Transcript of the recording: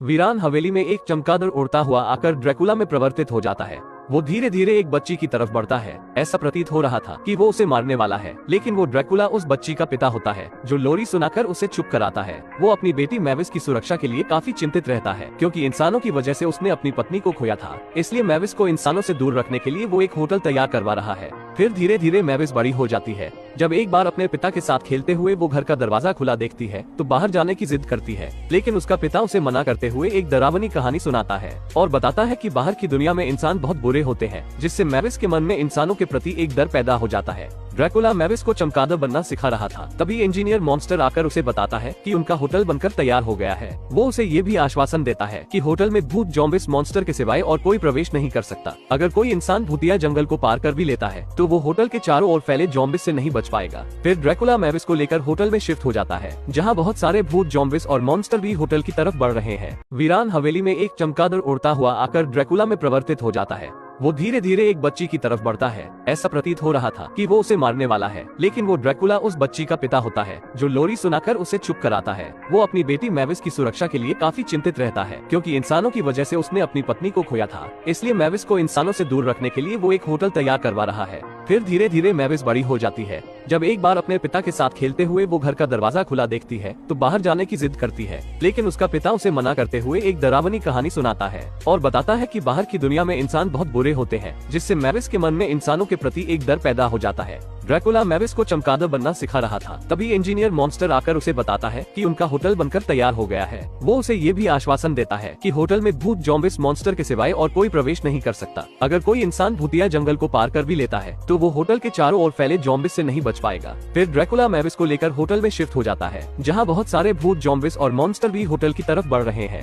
वीरान हवेली में एक चमगादड़ उड़ता हुआ आकर ड्रैकुला में परिवर्तित हो जाता है। वो धीरे धीरे एक बच्ची की तरफ बढ़ता है। ऐसा प्रतीत हो रहा था कि वो उसे मारने वाला है, लेकिन वो ड्रैकुला उस बच्ची का पिता होता है जो लोरी सुनाकर उसे चुप कराता है। वो अपनी बेटी मैविस की सुरक्षा के लिए काफी चिंतित रहता है, क्योंकि इंसानों की वजह से उसने अपनी पत्नी को खोया था। इसलिए मैविस को इंसानों से दूर रखने के लिए वो एक होटल तैयार करवा रहा है। फिर धीरे धीरे मैविस बड़ी हो जाती है। जब एक बार अपने पिता के साथ खेलते हुए वो घर का दरवाजा खुला देखती है तो बाहर जाने की जिद करती है, लेकिन उसका पिता उसे मना करते हुए एक डरावनी कहानी सुनाता है और बताता है कि बाहर की दुनिया में इंसान बहुत बुरे होते हैं, जिससे मैविस के मन में इंसानों के प्रति एक डर पैदा हो जाता है। ड्रैकुला मैविस को चमगादड़ बनना सिखा रहा था। तभी इंजीनियर मॉन्स्टर आकर उसे बताता है कि उनका होटल बनकर तैयार हो गया है। वो उसे ये भी आश्वासन देता है कि होटल में भूत ज़ॉम्बिस मॉन्स्टर के सिवाय और कोई प्रवेश नहीं कर सकता। अगर कोई इंसान भूतिया जंगल को पार कर भी लेता है तो वो होटल के चारों ओर फैले ज़ॉम्बिस से नहीं बच पाएगा। फिर ड्रैकुला मैविस को लेकर होटल में शिफ्ट हो जाता है, जहाँ बहुत सारे भूत ज़ॉम्बिस और मॉन्स्टर भी होटल की तरफ बढ़ रहे हैं। वीरान हवेली में एक चमगादड़ उड़ता हुआ आकर ड्रैकुला में परिवर्तित हो जाता है। वो धीरे धीरे एक बच्ची की तरफ बढ़ता है। ऐसा प्रतीत हो रहा था कि वो उसे मारने वाला है, लेकिन वो ड्रैकुला उस बच्ची का पिता होता है जो लोरी सुनाकर उसे चुप कराता है। वो अपनी बेटी मैविस की सुरक्षा के लिए काफी चिंतित रहता है, क्योंकि इंसानों की वजह से उसने अपनी पत्नी को खोया था। इसलिए मैविस को इंसानों से दूर रखने के लिए वो एक होटल तैयार करवा रहा है। फिर धीरे धीरे मैविस बड़ी हो जाती है। जब एक बार अपने पिता के साथ खेलते हुए वो घर का दरवाजा खुला देखती है तो बाहर जाने की जिद करती है, लेकिन उसका पिता उसे मना करते हुए एक डरावनी कहानी सुनाता है और बताता है कि बाहर की दुनिया में इंसान बहुत बुरे होते हैं, जिससे मैविस के मन में इंसानों के प्रति एक डर पैदा हो जाता है। ड्रैकुला मैविस को चमगादड़ बनना सिखा रहा था। तभी इंजीनियर मॉन्स्टर आकर उसे बताता है कि उनका होटल बनकर तैयार हो गया है। वो उसे ये भी आश्वासन देता है कि होटल में भूत ज़ॉम्बिस मॉन्स्टर के सिवाय और कोई प्रवेश नहीं कर सकता। अगर कोई इंसान भूतिया जंगल को पार कर भी लेता है तो वो होटल के चारों ओर फैले ज़ॉम्बिस से नहीं बच पाएगा। फिर ड्रैकुला मैविस को लेकर होटल में शिफ्ट हो जाता है, जहाँ बहुत सारे भूत ज़ॉम्बिस और मॉन्स्टर भी होटल की तरफ बढ़ रहे हैं।